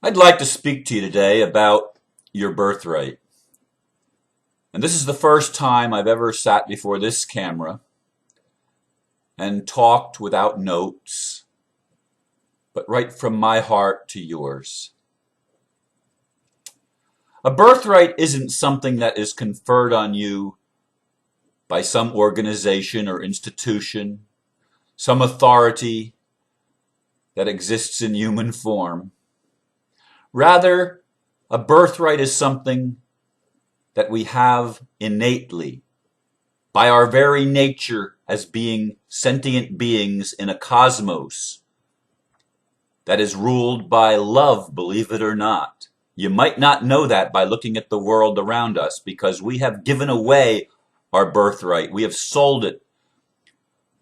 I'd like to speak to you today about your birthright. And this is the first time I've ever sat before this camera and talked without notes, but right from my heart to yours. A birthright isn't something that is conferred on you by some organization or institution, some authority that exists in human form. Rather, a birthright is something that we have innately, by our very nature as being sentient beings in a cosmos that is ruled by love, believe it or not. You might not know that by looking at the world around us, because we have given away our birthright. We have sold it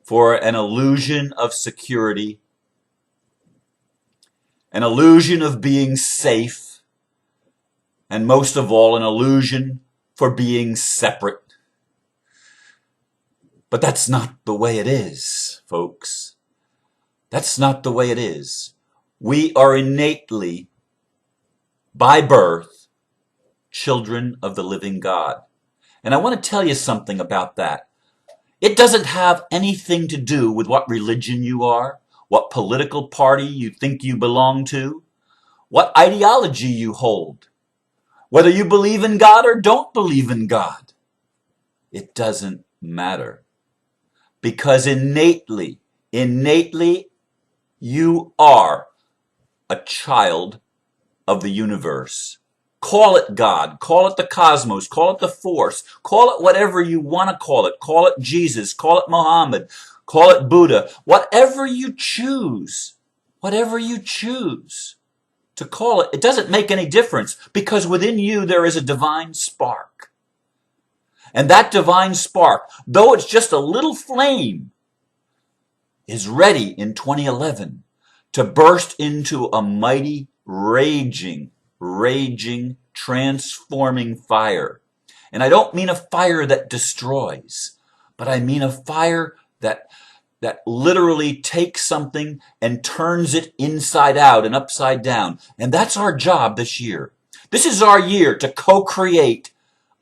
for an illusion of security, an illusion of being safe, and most of all, an illusion for being separate. But that's not the way it is, folks. That's not the way it is. We are innately, by birth, children of the living God. And I want to tell you something about that. It doesn't have anything to do with what religion you are, what political party you think you belong to, what ideology you hold, whether you believe in God or don't believe in God. It doesn't matter. Because innately, you are a child of the universe. Call it God, call it the cosmos, call it the force, call it whatever you want to call it Jesus, call it Muhammad, call it Buddha, whatever you choose to call it, it doesn't make any difference, because within you there is a divine spark. And that divine spark, though it's just a little flame, is ready in 2011 to burst into a mighty, raging, transforming fire. And I don't mean a fire that destroys, but I mean a fire that literally takes something and turns it inside out and upside down. And that's our job this year. This is our year to co-create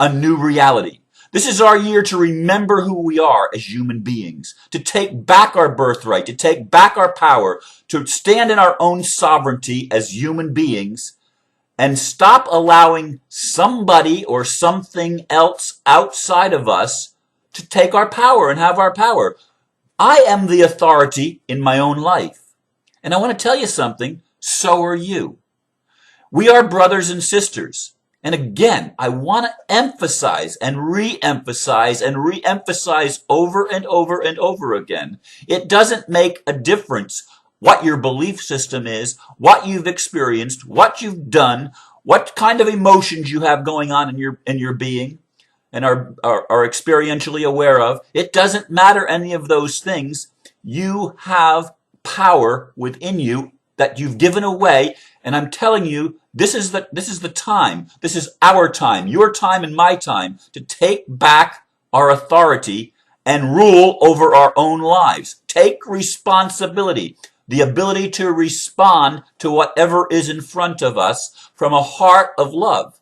a new reality. This is our year to remember who we are as human beings, to take back our birthright, to take back our power, to stand in our own sovereignty as human beings, and stop allowing somebody or something else outside of us to take our power and have our power. I am the authority in my own life. And I want to tell you something, so are you. We are brothers and sisters. And again, I want to emphasize and re-emphasize over and over and over again. It doesn't make a difference what your belief system is, what you've experienced, what you've done, what kind of emotions you have going on in your being and are experientially aware of. It doesn't matter any of those things. You have power within you that you've given away, and I'm telling you, this is the time. This is our time, your time and my time, to take back our authority and rule over our own lives. Take responsibility, the ability to respond to whatever is in front of us from a heart of love.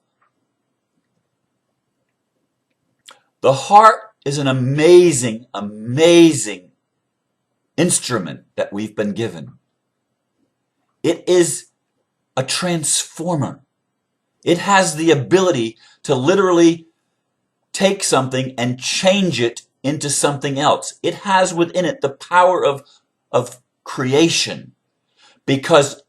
The heart is an amazing, amazing instrument that we've been given. It is a transformer. It has the ability to literally take something and change it into something else. It has within it the power of creation, because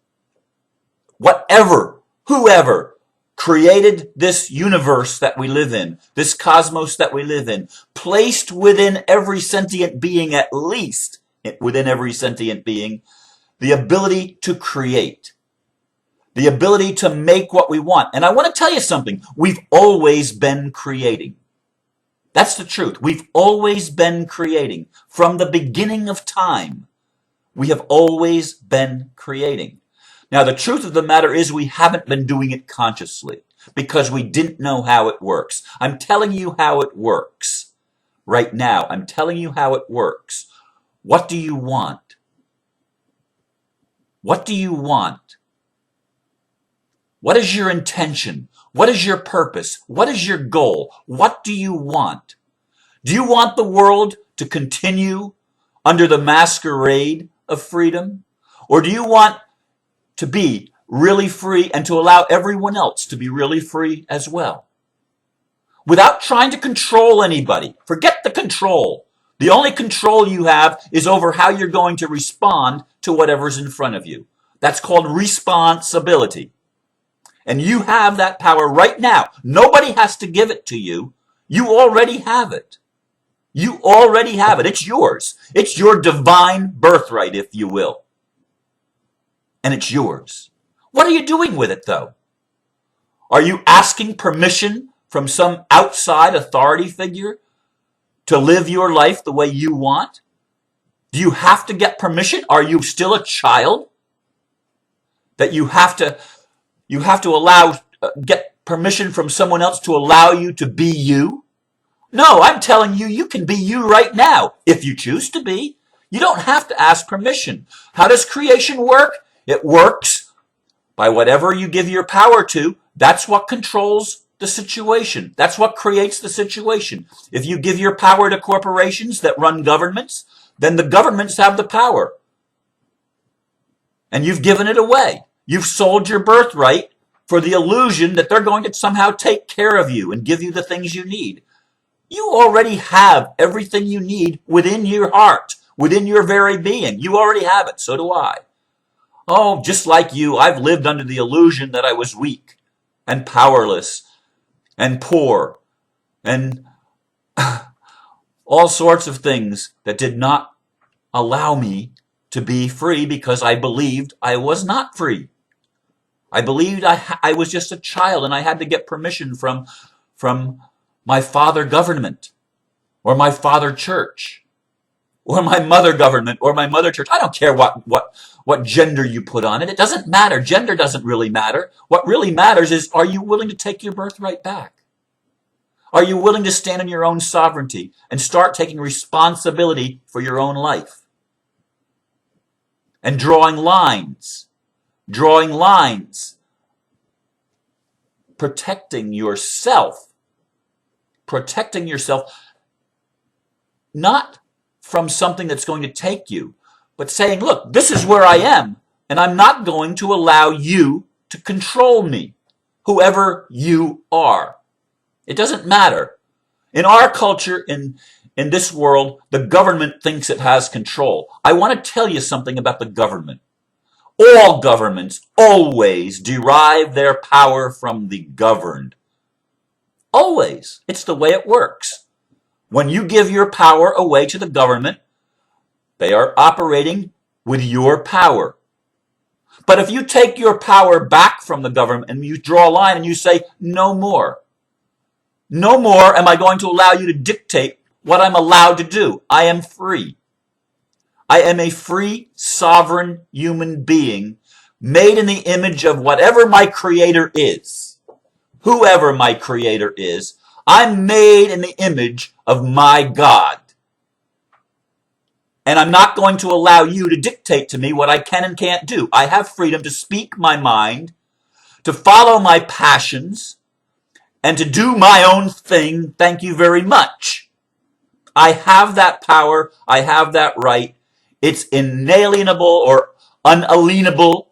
whoever created this universe that we live in, this cosmos that we live in, placed within every sentient being, at least within every sentient being, the ability to create, the ability to make what we want. And I want to tell you something. We've always been creating. That's the truth. We've always been creating. From the beginning of time, we have always been creating. Now, the truth of the matter is we haven't been doing it consciously because we didn't know how it works. I'm telling you how it works right now. I'm telling you how it works. What do you want? What do you want? What is your intention? What is your purpose? What is your goal? What do you want? Do you want the world to continue under the masquerade of freedom? Or do you want to be really free and to allow everyone else to be really free as well? Without trying to control anybody. Forget the control. The only control you have is over how you're going to respond to whatever's in front of you. That's called responsibility. And you have that power right now. Nobody has to give it to you. You already have it. You already have it. It's yours. It's your divine birthright, if you will. And it's yours. What are you doing with it, though? Are you asking permission from some outside authority figure to live your life the way you want? Do you have to get permission? Are you still a child that you have to allow, get permission from someone else to allow you to be you? No, I'm telling you, you can be you right now if you choose to be. You don't have to ask permission. How does creation work? It works by whatever you give your power to. That's what controls the situation. That's what creates the situation. If you give your power to corporations that run governments, then the governments have the power. And you've given it away. You've sold your birthright for the illusion that they're going to somehow take care of you and give you the things you need. You already have everything you need within your heart, within your very being. You already have it. So do I. Oh, just like you, I've lived under the illusion that I was weak and powerless and poor and all sorts of things that did not allow me to be free because I believed I was not free. I believed I was just a child and I had to get permission from my father government or my father church or my mother government or my mother church. I don't care what gender you put on it. It doesn't matter. Gender doesn't really matter. What really matters is, are you willing to take your birthright back? Are you willing to stand in your own sovereignty and start taking responsibility for your own life? And drawing lines, protecting yourself, not from something that's going to take you, but saying, look, this is where I am, and I'm not going to allow you to control me, whoever you are. It doesn't matter. In our culture, in this world, the government thinks it has control. I want to tell you something about the government. All governments always derive their power from the governed. Always. It's the way it works. When you give your power away to the government, they are operating with your power. But if you take your power back from the government and you draw a line and you say, no more. No more am I going to allow you to dictate what I'm allowed to do. I am free. I am a free, sovereign human being made in the image of whatever my creator is. Whoever my creator is, I'm made in the image of my God. And I'm not going to allow you to dictate to me what I can and can't do. I have freedom to speak my mind, to follow my passions, and to do my own thing. Thank you very much. I have that power. I have that right. It's inalienable or unalienable.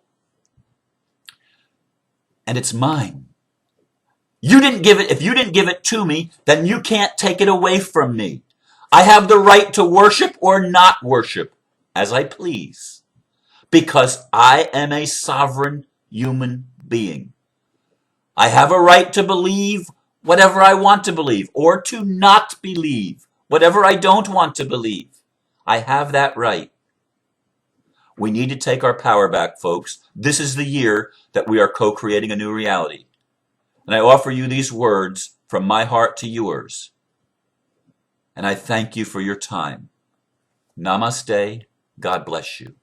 And it's mine. You didn't give it. If you didn't give it to me, then you can't take it away from me. I have the right to worship or not worship as I please, because I am a sovereign human being. I have a right to believe whatever I want to believe, or to not believe whatever I don't want to believe. I have that right. We need to take our power back, folks. This is the year that we are co-creating a new reality. And I offer you these words from my heart to yours. And I thank you for your time. Namaste. God bless you.